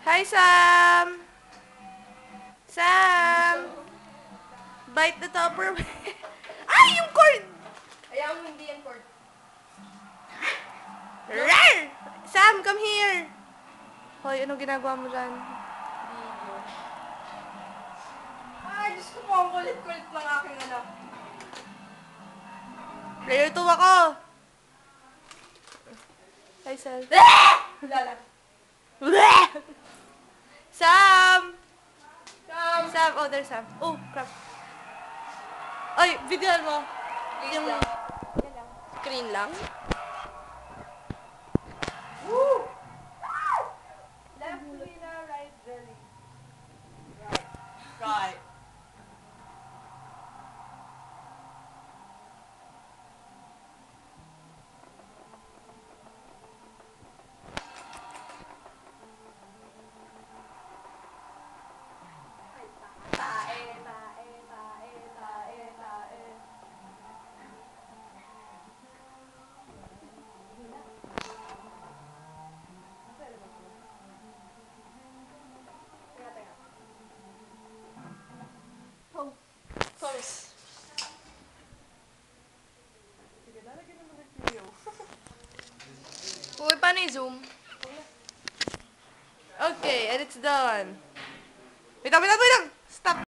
Hi, Sam! Sam! Bite the Tupperware. Ay, yung cord! Ayaw mo hindi yan cord. Rar! Sam, come here! Hoy, ano ginagawa mo dyan? Video. Ay, Diyos ko po, ang kulit-kulit ng aking anak. Player 2 ako! Hi, Sam. Lala. Sam! Sam! Sam! Oh, there's Sam. Oh, crap. Ay, videoan mo. Please Yung lang. Yan lang. screen lang. Woo! Left Lina, right belly. Right. Right. Tae, tae, tae, tae, tae. Teka, teka. Oh. Pose. Sige, lalagyan naman ng video. Uy, paano i-zoom? Okay, and it's done. Wait lang, wait lang, wait lang! Stop!